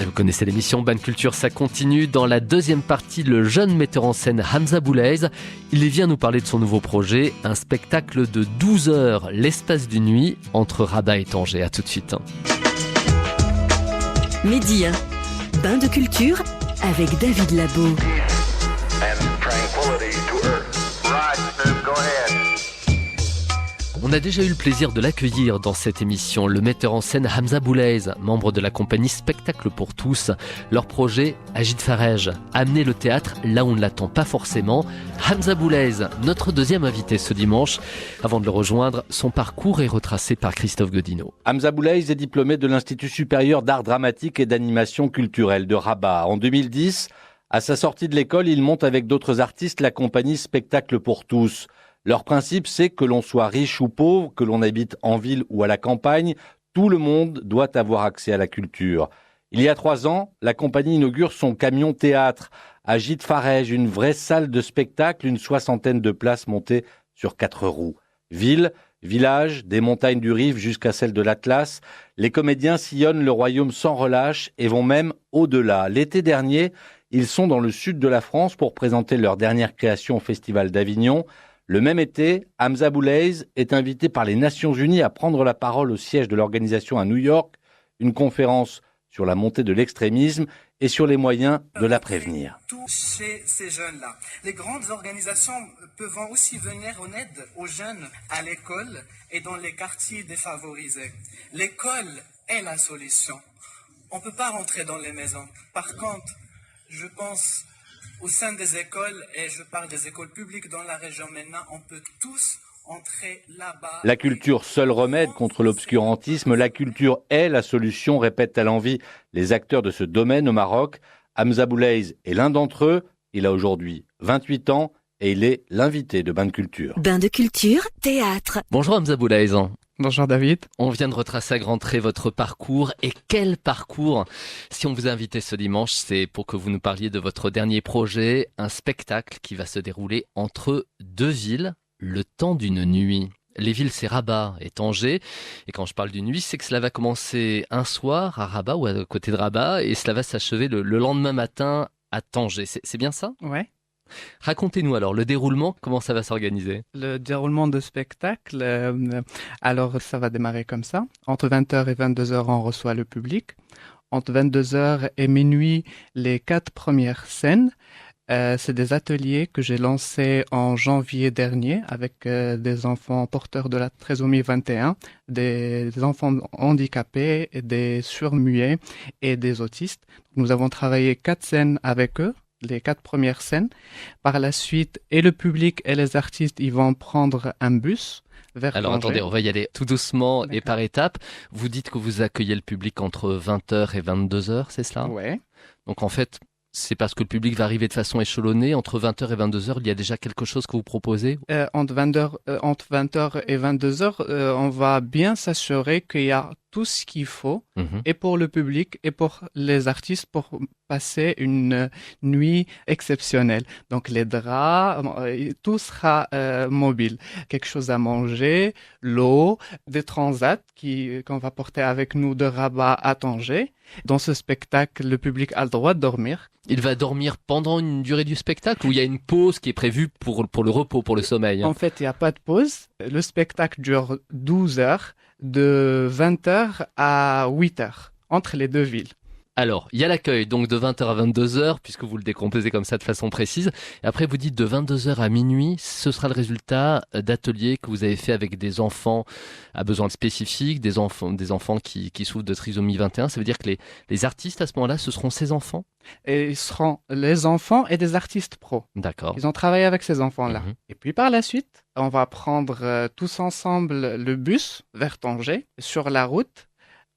Et vous connaissez l'émission Ban Culture, ça continue. Dans la deuxième partie, le jeune metteur en scène Hamza Boulaiz, il vient nous parler de son nouveau projet, un spectacle de 12 heures, l'espace d'une nuit, entre Rabat et Tanger. À tout de suite. Midi 1, Bain de Culture avec David Labo. On a déjà eu le plaisir de l'accueillir dans cette émission, le metteur en scène Hamza Boulaiz, membre de la compagnie Spectacle pour tous. Leur projet, Agit Farej, amener le théâtre là où on ne l'attend pas forcément. Hamza Boulaiz, notre deuxième invité ce dimanche. Avant de le rejoindre, son parcours est retracé par Christophe Godino. Hamza Boulaiz est diplômé de l'Institut supérieur d'art dramatique et d'animation culturelle de Rabat. En 2010, à sa sortie de l'école, il monte avec d'autres artistes la compagnie Spectacle pour tous. Leur principe, c'est que l'on soit riche ou pauvre, que l'on habite en ville ou à la campagne, tout le monde doit avoir accès à la culture. Il y a 3 ans, la compagnie inaugure son camion théâtre, Agit Farej, une vraie salle de spectacle, une 60aine de places montées sur 4 roues. Ville, village, des montagnes du Rif jusqu'à celles de l'Atlas, les comédiens sillonnent le royaume sans relâche et vont même au-delà. L'été dernier, ils sont dans le sud de la France pour présenter leur dernière création au Festival d'Avignon. Le même été, Hamza Boulaiz est invité par les Nations Unies à prendre la parole au siège de l'organisation à New York, une conférence sur la montée de l'extrémisme et sur les moyens de la prévenir. Tout chez ces jeunes-là. Les grandes organisations peuvent aussi venir en aide aux jeunes à l'école et dans les quartiers défavorisés. L'école est la solution. On ne peut pas rentrer dans les maisons. Par contre, je pense au sein des écoles, et je parle des écoles publiques dans la région maintenant, on peut tous entrer là-bas. La culture, seul remède contre l'obscurantisme. La culture est la solution, répètent à l'envi les acteurs de ce domaine au Maroc. Hamza Boulaiz est l'un d'entre eux. Il a aujourd'hui 28 ans et il est l'invité de Bain de Culture. Bain de Culture, théâtre. Bonjour Hamza Boulaiz. Bonjour David. On vient de retracer à grands traits votre parcours. Et quel parcours! Si on vous a invité ce dimanche, c'est pour que vous nous parliez de votre dernier projet, un spectacle qui va se dérouler entre 2 villes, le temps d'une nuit. Les villes, c'est Rabat et Tanger. Et quand je parle d'une nuit, c'est que cela va commencer un soir à Rabat ou à côté de Rabat et cela va s'achever le lendemain matin à Tanger. C'est bien ça? Ouais. Racontez-nous alors le déroulement, comment ça va s'organiser? Le déroulement de spectacle, alors ça va démarrer comme ça. Entre 20h et 22h, on reçoit le public. Entre 22h et minuit, les 4 premières scènes. C'est des ateliers que j'ai lancés en janvier dernier avec des enfants porteurs de la trisomie 21, des enfants handicapés, des sourds-muets et des autistes. Nous avons travaillé 4 scènes avec eux. Les 4 premières scènes. Par la suite, et le public et les artistes, ils vont prendre un bus vers Alors Tanger. attendez, on va y aller tout doucement D'accord. et par étapes. Vous dites que vous accueillez le public entre 20h et 22h, c'est cela? Ouais. Donc en fait, c'est parce que le public va arriver de façon échelonnée. Entre 20h et 22h, il y a déjà quelque chose que vous proposez? Entre 20h et 22h, on va bien s'assurer qu'il y a tout ce qu'il faut, et pour le public et pour les artistes, pour passer une nuit exceptionnelle. Donc les draps, tout sera mobile. Quelque chose à manger, l'eau, des transats qu'on va porter avec nous de Rabat à Tanger. Dans ce spectacle, le public a le droit de dormir. Il va dormir pendant une durée du spectacle ou il y a une pause qui est prévue pour le repos, pour le sommeil? En fait, il n'y a pas de pause. Le spectacle dure 12 heures, de 20h à 8h, entre les 2 villes. Alors, il y a l'accueil donc de 20h à 22h, puisque vous le décomposez comme ça de façon précise. Et après, vous dites de 22h à minuit, ce sera le résultat d'ateliers que vous avez fait avec des enfants à besoins spécifiques, des enfants qui souffrent de trisomie 21. Ça veut dire que les artistes, à ce moment-là, ce seront ces enfants? Et ils seront les enfants et des artistes pros. D'accord. Ils ont travaillé avec ces enfants-là. Et puis par la suite, on va prendre tous ensemble le bus vers Tanger. Sur la route,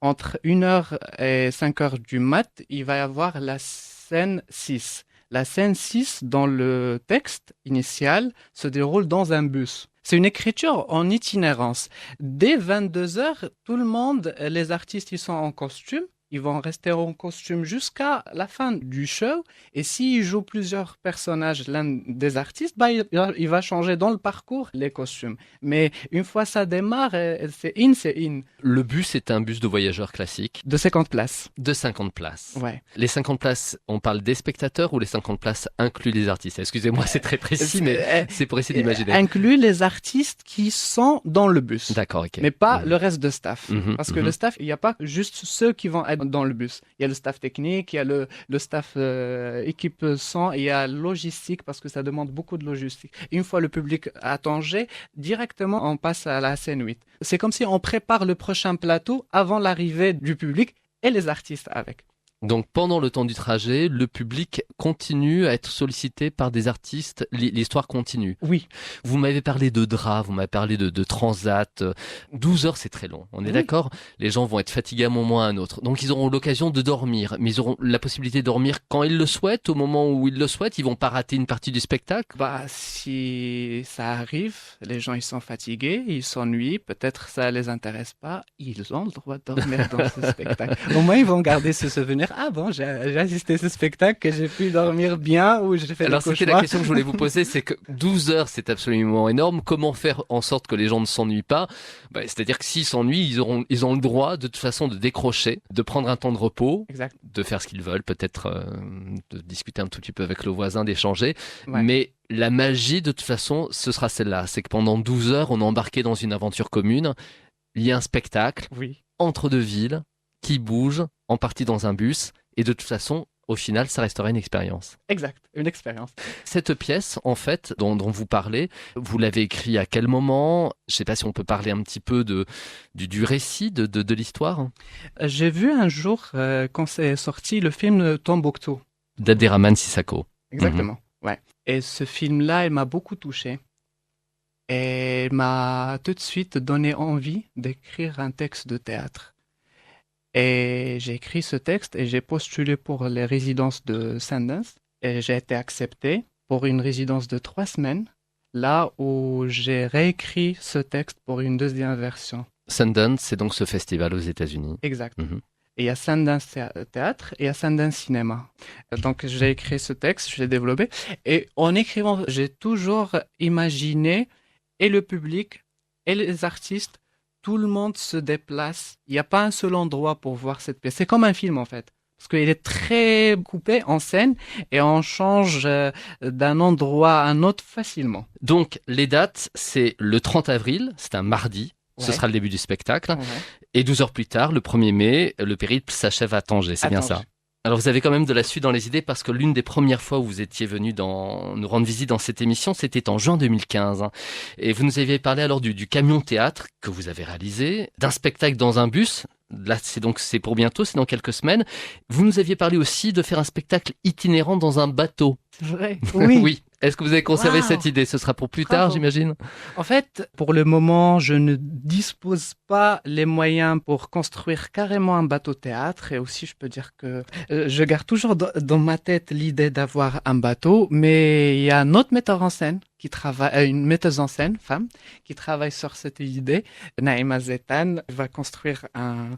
entre 1h et 5h du mat, il va y avoir la scène 6. La scène 6, dans le texte initial, se déroule dans un bus. C'est une écriture en itinérance. Dès 22h, tout le monde, les artistes, ils sont en costume. Ils vont rester en costume jusqu'à la fin du show. Et s'ils jouent plusieurs personnages, l'un des artistes, il va changer dans le parcours les costumes. Mais une fois ça démarre, c'est in, c'est in. Le bus est un bus de voyageurs classique De 50 places. de 50 places. Ouais. Les 50 places, on parle des spectateurs ou les 50 places incluent les artistes? Excusez-moi, c'est très précis, mais c'est pour essayer d'imaginer. Inclut les artistes qui sont dans le bus. D'accord, ok. Mais pas le reste de staff. Parce que mhm. le staff, il n'y a pas juste ceux qui vont être dans le bus. Il y a le staff technique, il y a le staff équipe son, il y a logistique parce que ça demande beaucoup de logistique. Une fois le public à Tanger, directement on passe à la scène 8. C'est comme si on prépare le prochain plateau avant l'arrivée du public et les artistes avec. Donc pendant le temps du trajet, le public continue à être sollicité par des artistes, l'histoire continue. Oui. Vous m'avez parlé de draps, vous m'avez parlé de transat. 12 heures, c'est très long, on est d'accord? Les gens vont être fatigués à un moment ou à un autre. Donc ils auront l'occasion de dormir, mais ils auront la possibilité de dormir quand ils le souhaitent, au moment où ils le souhaitent. Ils vont pas rater une partie du spectacle. Si ça arrive, les gens ils sont fatigués, ils s'ennuient, peut-être ça les intéresse pas, ils ont le droit de dormir dans ce spectacle. Au moins ils vont garder ce souvenir. Ah bon, j'ai assisté à ce spectacle que j'ai pu dormir bien ou j'ai fait Alors des cauchemars. c'était la question que je voulais vous poser, c'est que 12 heures c'est absolument énorme. Comment faire en sorte que les gens ne s'ennuient pas? C'est-à-dire que s'ils s'ennuient, ils ont le droit de toute façon de décrocher, de prendre un temps de repos, Exact. de faire ce qu'ils veulent, peut-être de discuter un tout petit peu avec le voisin, d'échanger. Ouais. Mais la magie de toute façon, ce sera celle-là. C'est que pendant 12 heures, on est embarqué dans une aventure commune. Il y a un spectacle Oui. entre deux villes qui bouge, en partie dans un bus, et de toute façon, au final, ça restera une expérience. Exact, une expérience. Cette pièce, en fait, dont vous parlez, vous l'avez écrit à quel moment? Je ne sais pas si on peut parler un petit peu du récit, de l'histoire. J'ai vu un jour, quand c'est sorti, le film Tombouctou. D'Abderrahmane Sissako. Exactement, ouais. Et ce film-là, il m'a beaucoup touché. Et il m'a tout de suite donné envie d'écrire un texte de théâtre. Et j'ai écrit ce texte et j'ai postulé pour les résidences de Sundance. Et j'ai été accepté pour une résidence de 3 semaines, là où j'ai réécrit ce texte pour une deuxième version. Sundance, c'est donc ce festival aux États-Unis. Exact. Mhm. Et il y a Sundance Théâtre et il y a Sundance Cinéma. Donc j'ai écrit ce texte, je l'ai développé. Et en écrivant, j'ai toujours imaginé et le public et les artistes, tout le monde se déplace. Il n'y a pas un seul endroit pour voir cette pièce. C'est comme un film en fait. Parce qu'il est très coupé en scène et on change d'un endroit à un autre facilement. Donc, les dates, c'est le 30 avril, c'est un mardi. Ce Ouais. sera le début du spectacle. Ouais. Et 12 heures plus tard, le 1er mai, le périple s'achève à Tanger. C'est bien ça. Alors vous avez quand même de la suite dans les idées parce que l'une des premières fois où vous étiez venu nous rendre visite dans cette émission, c'était en juin 2015. Et vous nous aviez parlé alors du camion théâtre que vous avez réalisé, d'un spectacle dans un bus. Là, c'est pour bientôt, c'est dans quelques semaines. Vous nous aviez parlé aussi de faire un spectacle itinérant dans un bateau. C'est vrai. Oui. Oui. Est-ce que vous avez conservé Wow. cette idée? Ce sera pour plus Bravo. tard, j'imagine. En fait, pour le moment, je ne dispose pas les moyens pour construire carrément un bateau-théâtre. Et aussi, je peux dire que je garde toujours dans ma tête l'idée d'avoir un bateau. Mais il y a un autre metteur en scène qui travaille, une metteuse en scène, femme, qui travaille sur cette idée. Naïma Zetan va construire un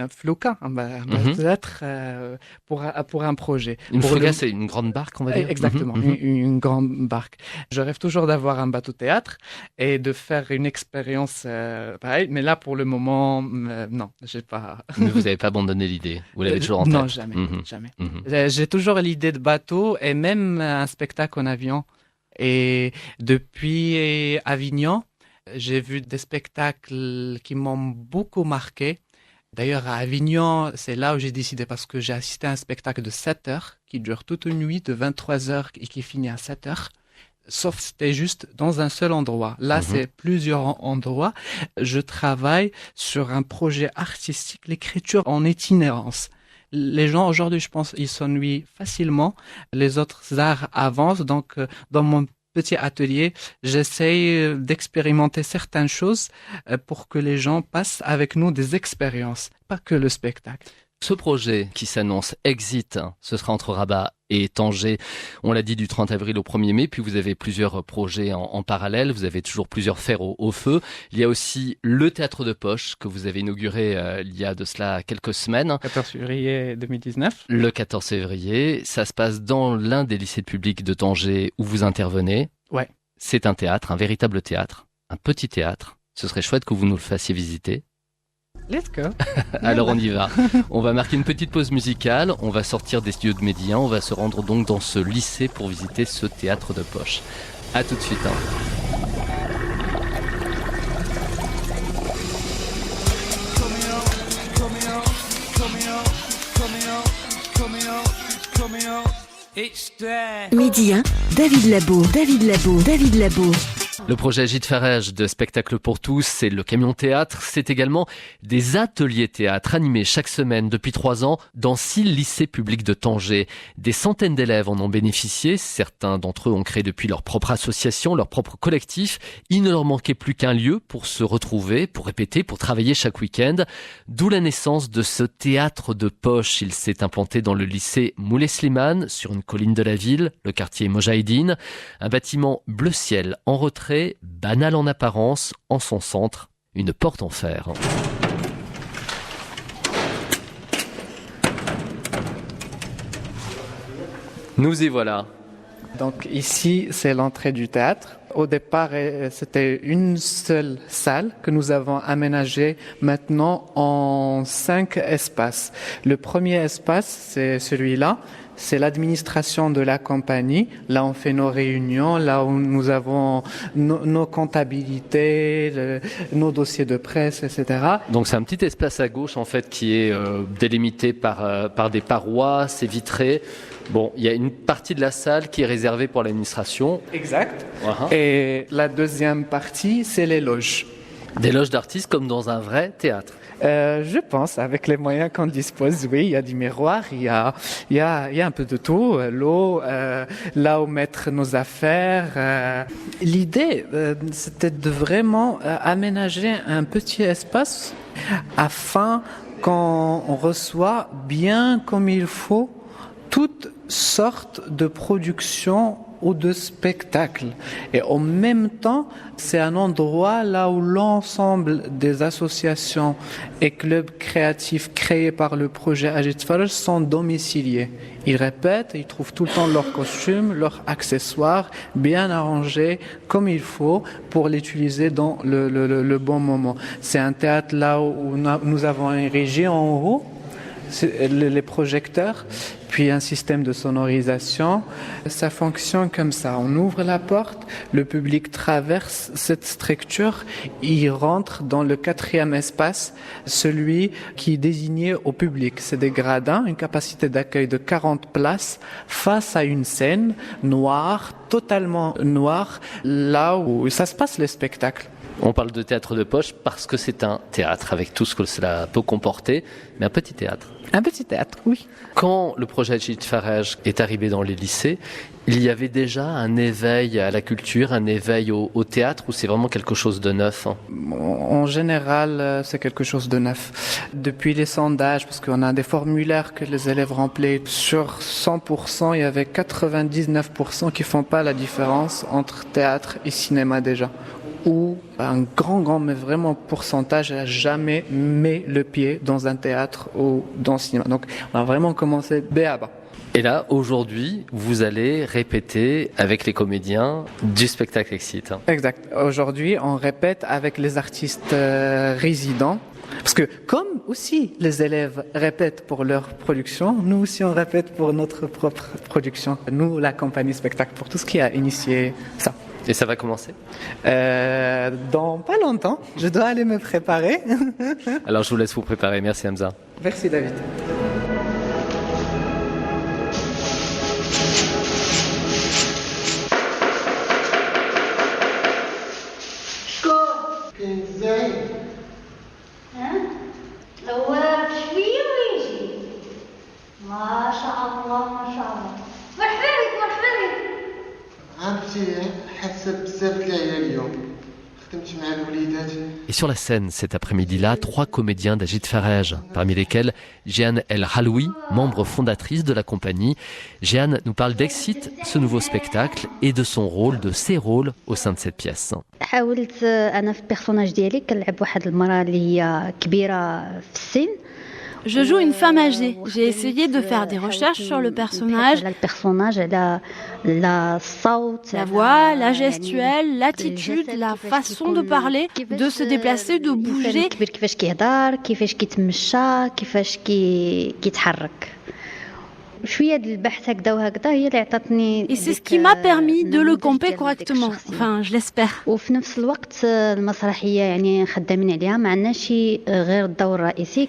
floquin, un bateau-théâtre pour un projet. Une Pour frégate, c'est une grande barque, on va dire. Exactement, Mhm, mhm. une grande barque. Je rêve toujours d'avoir un bateau-théâtre et de faire une expérience pareille, mais là, pour le moment, non, j'ai pas... Mais vous n'avez pas abandonné l'idée. Vous l'avez toujours en tête. Non, jamais, Mhm, jamais. mhm. J'ai toujours l'idée de bateau et même un spectacle en avion. Et depuis Avignon, j'ai vu des spectacles qui m'ont beaucoup marqué. D'ailleurs, à Avignon, c'est là où j'ai décidé parce que j'ai assisté à un spectacle de 7 heures qui dure toute une nuit de 23 heures et qui finit à 7 heures. Sauf c'était juste dans un seul endroit. Là, c'est plusieurs endroits. Je travaille sur un projet artistique, l'écriture en itinérance. Les gens aujourd'hui, je pense, ils s'ennuient facilement. Les autres arts avancent. Donc, dans mon petit atelier, j'essaye d'expérimenter certaines choses pour que les gens passent avec nous des expériences, pas que le spectacle. Ce projet qui s'annonce Exit, ce sera entre Rabat et Tanger, on l'a dit, du 30 avril au 1er mai, puis vous avez plusieurs projets en parallèle, vous avez toujours plusieurs fers au feu. Il y a aussi le théâtre de poche que vous avez inauguré il y a de cela quelques semaines. 14 février 2019. Le 14 février, ça se passe dans l'un des lycées publics de Tanger où vous intervenez. Ouais. C'est un théâtre, un véritable théâtre, un petit théâtre. Ce serait chouette que vous nous le fassiez visiter. Let's go. Alors on y va. On va marquer une petite pause musicale, on va sortir des studios de Médien, on va se rendre donc dans ce lycée pour visiter ce théâtre de poche. À tout de suite. Midi 1, David Labo. Le projet Gîte Farège de Spectacle pour tous, c'est le camion théâtre. C'est également des ateliers théâtre animés chaque semaine depuis 3 ans dans 6 lycées publics de Tanger. Des centaines d'élèves en ont bénéficié. Certains d'entre eux ont créé depuis leur propre association, leur propre collectif. Il ne leur manquait plus qu'un lieu pour se retrouver, pour répéter, pour travailler chaque week-end. D'où la naissance de ce théâtre de poche. Il s'est implanté dans le lycée Moulay Slimane, sur une colline de la ville, le quartier Mojaïdine. Un bâtiment bleu ciel en retrait, banal en apparence, en son centre, une porte en fer. Nous y voilà. Donc ici, c'est l'entrée du théâtre. Au départ, c'était une seule salle que nous avons aménagée maintenant en 5 espaces. Le premier espace, c'est celui-là. C'est l'administration de la compagnie. Là, on fait nos réunions, là où nous avons nos comptabilités, nos dossiers de presse, etc. Donc c'est un petit espace à gauche en fait qui est délimité par des parois, c'est vitré. Bon, il y a une partie de la salle qui est réservée pour l'administration. Exact. Uh-huh. Et la deuxième partie, c'est les loges. Des loges d'artistes comme dans un vrai théâtre. Je pense, avec les moyens qu'on dispose, oui, il y a du miroir, il y a un peu de tout, l'eau, là où mettre nos affaires. L'idée, c'était de vraiment aménager un petit espace afin qu'on reçoit bien comme il faut toutes sortes de productions ou de spectacles. Et en même temps, c'est un endroit là où l'ensemble des associations et clubs créatifs créés par le projet Gîte Farège sont domiciliés. Ils répètent, ils trouvent tout le temps leurs costumes, leurs accessoires bien arrangés comme il faut pour l'utiliser dans le bon moment. C'est un théâtre là où nous avons une régie en haut, les projecteurs, puis un système de sonorisation. Ça fonctionne comme ça. On ouvre la porte, le public traverse cette structure, il rentre dans le 4e espace, celui qui est désigné au public. C'est des gradins, une capacité d'accueil de 40 places face à une scène noire, totalement noire, là où ça se passe les spectacles. On parle de théâtre de poche parce que c'est un théâtre avec tout ce que cela peut comporter, mais un petit théâtre. Un petit théâtre, oui. Quand le projet Gîte Farège est arrivé dans les lycées, il y avait déjà un éveil à la culture, un éveil au théâtre, ou c'est vraiment quelque chose de neuf? En général, c'est quelque chose de neuf. Depuis les sondages, parce qu'on a des formulaires que les élèves remplissent, sur 100%, il y avait 99% qui font pas la différence entre théâtre et cinéma déjà. Ou un grand, mais vraiment pourcentage n'a jamais mis le pied dans un théâtre ou dans le cinéma. Donc, on a vraiment commencé B à bas. Et là, aujourd'hui, vous allez répéter avec les comédiens du spectacle Exit. Exact. Aujourd'hui, on répète avec les artistes résidents. Parce que comme aussi les élèves répètent pour leur production, nous aussi on répète pour notre propre production. Nous, la compagnie Spectacle pour tous qui a initié ça. Et ça va commencer dans pas longtemps. Je dois aller me préparer. Alors je vous laisse vous préparer. Merci Hamza. Merci David. ما شاء الله ما شاء الله. مرحبا بك. عمتي حاسه بزاف ليا اليوم. Et sur la scène, cet après-midi-là, 3 comédiens d'Agit Faraj, parmi lesquels Jeanne El Haloui, membre fondatrice de la compagnie. Jeanne nous parle d'Exit, ce nouveau spectacle, et de son rôle, de ses rôles au sein de cette pièce. حاولت أنا في البيرسوناج ديالي كنلعب واحد المرأة اللي هي كبيرة في السن. Je joue une femme âgée. J'ai essayé de faire des recherches sur le personnage, la voix, la gestuelle, l'attitude, la façon de parler, de se déplacer, de bouger. كيفاش كيهضر كيفاش كيتمشى كيفاش كيتحرك. Et c'est ce qui m'a permis de le camper correctement. Enfin, je l'espère.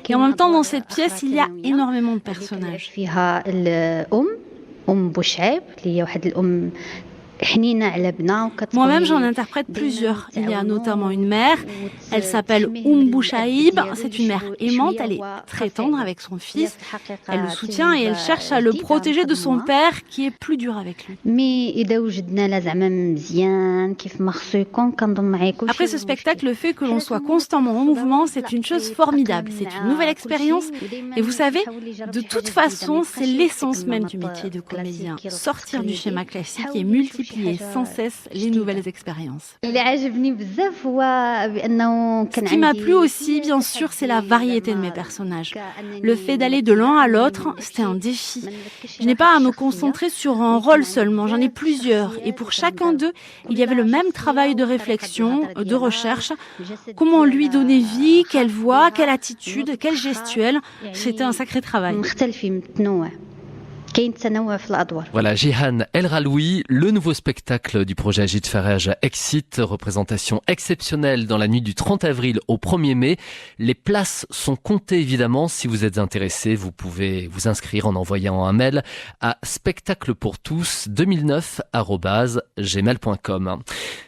Et en même temps, dans cette pièce, il y a énormément de personnages. Moi-même, j'en interprète plusieurs. Il y a notamment une mère, elle s'appelle Bouchaïb. C'est une mère aimante, elle est très tendre avec son fils. Elle le soutient et elle cherche à le protéger de son père qui est plus dur avec lui. Après ce spectacle, le fait que l'on soit constamment en mouvement, c'est une chose formidable. C'est une nouvelle expérience. Et vous savez, de toute façon, c'est l'essence même du métier de comédien. Sortir du schéma classique et multiplier sans cesse les nouvelles expériences. Ce qui m'a plu aussi, bien sûr, c'est la variété de mes personnages. Le fait d'aller de l'un à l'autre, c'était un défi. Je n'ai pas à me concentrer sur un rôle seulement, j'en ai plusieurs. Et pour chacun d'eux, il y avait le même travail de réflexion, de recherche. Comment lui donner vie, quelle voix, quelle attitude, quelle gestuelle. C'était un sacré travail. Voilà, Jeanne El Haloui, le nouveau spectacle du projet Agit Faraj Exit, représentation exceptionnelle dans la nuit du 30 avril au 1er mai. Les places sont comptées évidemment. Si vous êtes intéressé, vous pouvez vous inscrire en envoyant un mail à spectaclepourtous2009@gmail.com.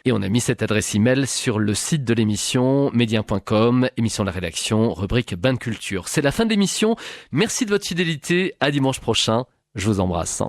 Et on a mis cette adresse email sur le site de l'émission, média.com, émission de la rédaction, rubrique Bain de Culture. C'est la fin de l'émission. Merci de votre fidélité. À dimanche prochain. Je vous embrasse.